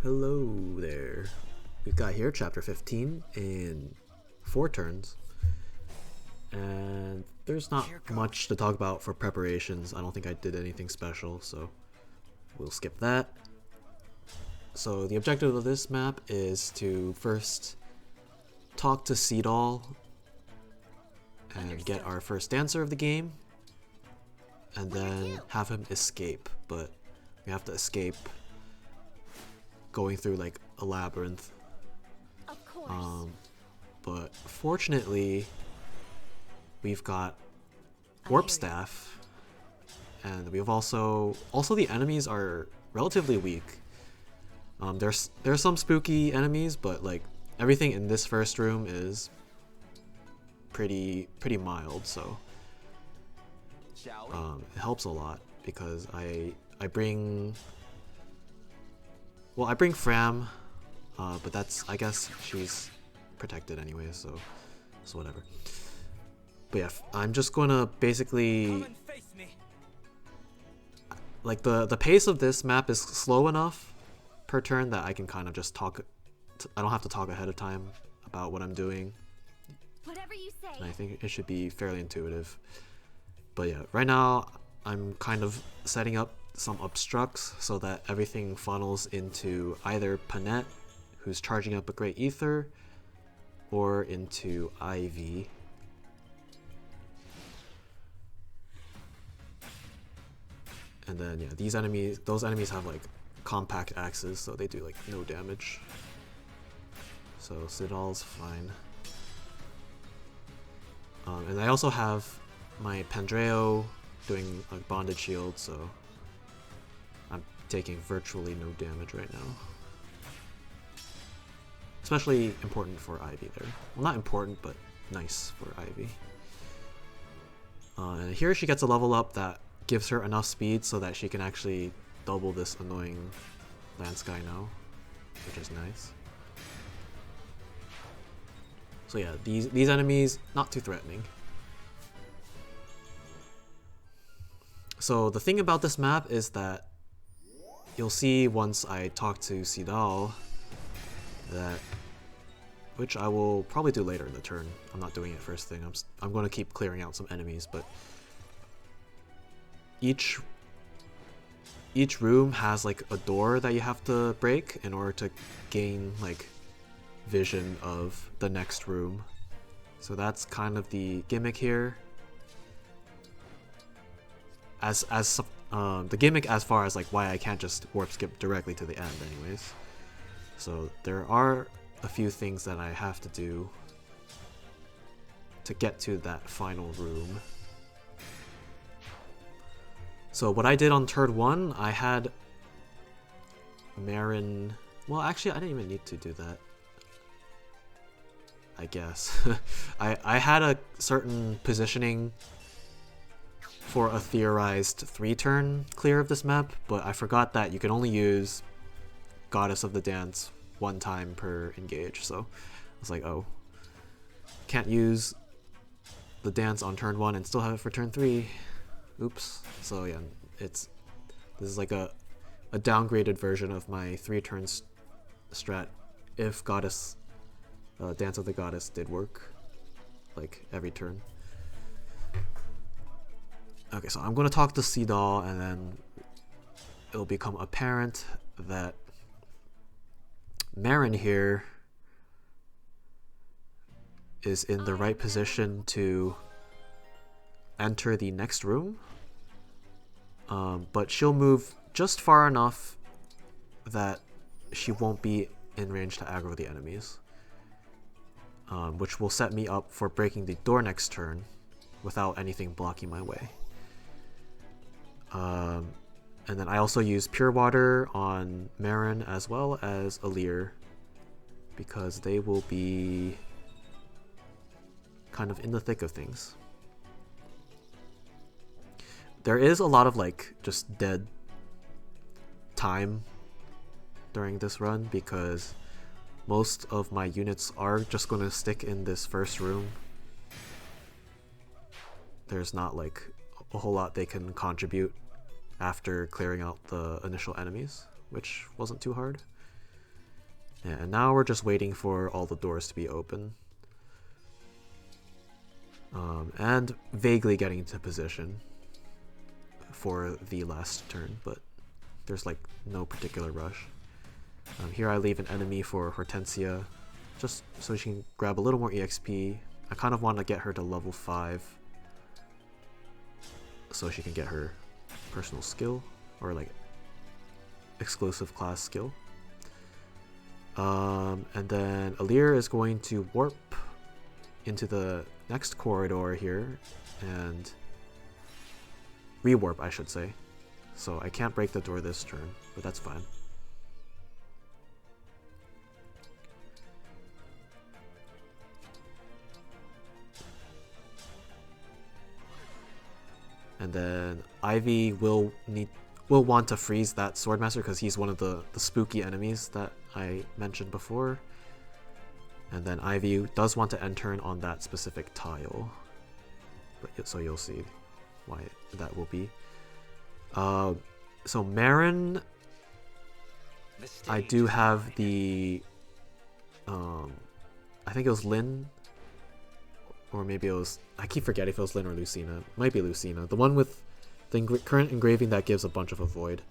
Hello there. We've got here chapter 15 in 4 turns. And there's not much to talk about for preparations. I don't think I did anything special, so we'll skip that. So the objective of this map is to first talk to Seedall and get our first dancer of the game, and then have him escape, but we have to escape going through like a labyrinth. But fortunately we've got warp staff, and we've also the enemies are relatively weak. There's some spooky enemies, but like everything in this first room is pretty mild, so it helps a lot because I bring Fram, but that's, I guess she's protected anyway, so whatever. But yeah, I'm just gonna basically, like, the pace of this map is slow enough per turn that I can kind of just talk. I don't have to talk ahead of time about what I'm doing. Whatever you say. And I think it should be fairly intuitive. But yeah, right now I'm kind of setting up some obstructs so that everything funnels into either Panette, who's charging up a Great Ether, or into Ivy. And then yeah, those enemies have like compact axes, so they do like no damage. So Seedall's fine. And I also have my Pandreo doing a bonded shield, so I'm taking virtually no damage right now. Especially important for Ivy there. Well, not important, but nice for Ivy. And here she gets a level up that gives her enough speed so that she can actually double this annoying land sky now, which is nice. So yeah, these enemies, not too threatening. So the thing about this map is that you'll see once I talk to Seedall that, which I will probably do later in the turn. I'm not doing it first thing. I'm going to keep clearing out some enemies, but each room has like a door that you have to break in order to gain like vision of the next room. So that's kind of the gimmick here. The gimmick as far as like why I can't just warp skip directly to the end anyways. So there are a few things that I have to do to get to that final room. So what I did on turn 1, I had Merrin. Well, actually, I didn't even need to do that, I guess. I had a certain positioning for a theorized 3-turn clear of this map, but I forgot that you can only use Goddess of the Dance 1 time per engage, so I was like, oh, can't use the dance on turn 1 and still have it for turn 3. Oops. So yeah, this is like a downgraded version of my 3 turns strat if Goddess, Dance of the Goddess did work, like every turn. Okay, so I'm going to talk to Seedall, and then it'll become apparent that Merrin here is in the right position to enter the next room, but she'll move just far enough that she won't be in range to aggro the enemies, which will set me up for breaking the door next turn without anything blocking my way. And then I also use Pure Water on Merrin as well as Alear, because they will be kind of in the thick of things. There is a lot of like just dead time during this run because most of my units are just going to stick in this first room. There's not like a whole lot they can contribute after clearing out the initial enemies, which wasn't too hard. And now we're just waiting for all the doors to be open. And vaguely getting into position for the last turn, but there's like no particular rush. Here I leave an enemy for Hortensia, just so she can grab a little more EXP. I kind of want to get her to level 5 so she can get her personal skill, or like exclusive class skill. And then Alear is going to warp into the next corridor here and rewarp, I should say. So I can't break the door this turn, but that's fine. And then Ivy will want to freeze that Swordmaster because he's one of the spooky enemies that I mentioned before. And then Ivy does want to end turn on that specific tile, but so you'll see why that will be. So Merrin, I do have the I think it was Lynn, or maybe it was, I keep forgetting if it was Lynn or Lucina. It might be Lucina, the one with the current engraving that gives a bunch of avoid.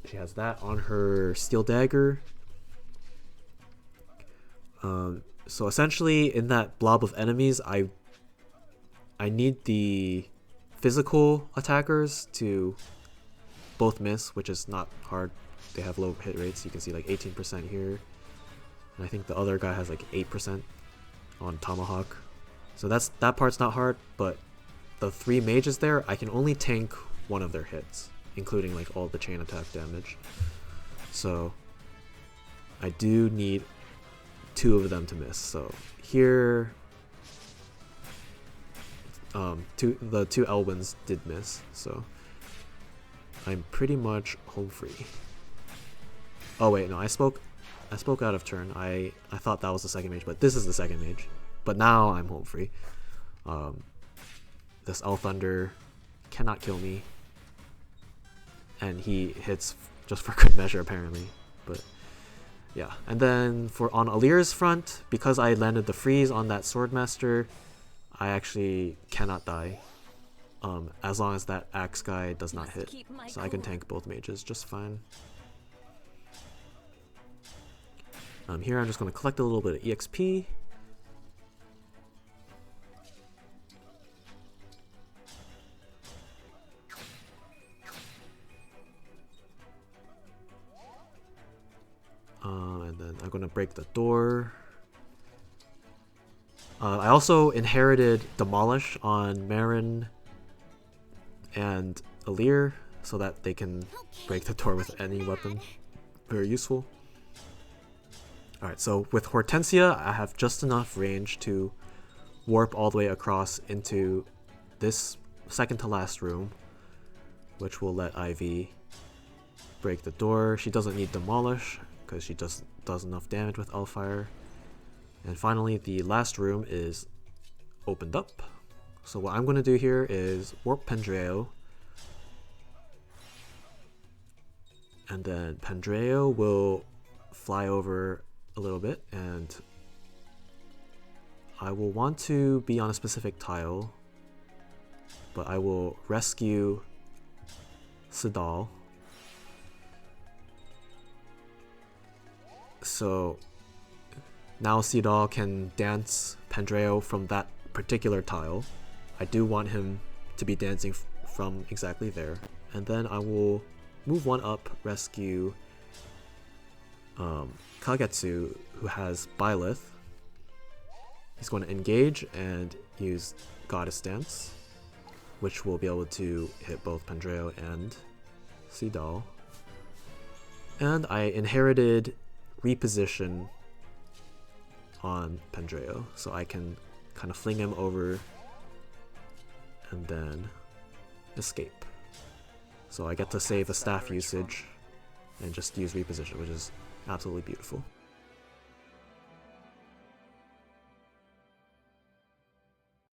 She has that on her steel dagger. So essentially in that blob of enemies, I need the physical attackers to both miss, which is not hard. They have low hit rates. You can see like 18% here, and I think the other guy has like 8% on Tomahawk. So that part's not hard, but the 3 mages there, I can only tank one of their hits, including like all the chain attack damage. So I do need 2 of them to miss. So here, the 2 Elwins did miss, so I'm pretty much home free. Oh wait, no, I spoke out of turn. I thought that was the second mage, but this is the second mage. But now I'm home free. This Thunder cannot kill me, and he hits just for good measure apparently. But yeah, and then on Alear's front, because I landed the freeze on that Swordmaster, I actually cannot die, as long as that axe guy does not hit. So I can tank both mages just fine. Here I'm just going to collect a little bit of EXP. And then I'm going to break the door. I also inherited Demolish on Merrin and Alear so that they can break the door with any weapon. Very useful. Alright, so with Hortensia, I have just enough range to warp all the way across into this second to last room, which will let Ivy break the door. She doesn't need Demolish because she does enough damage with Hellfire. And finally, the last room is opened up. So what I'm going to do here is warp Pandreo. And then Pandreo will fly over a little bit, and I will want to be on a specific tile, but I will rescue Sidal. So now Sidal can dance Pandreo from that particular tile. I do want him to be dancing from exactly there. And then I will move one up, rescue Kagetsu, who has Byleth. He's going to engage and use Goddess Dance, which will be able to hit both Pandreo and Sidal. And I inherited Reposition on Pandreo, so I can kind of fling him over and then escape. So I get to save a staff usage and just use Reposition, which is absolutely beautiful.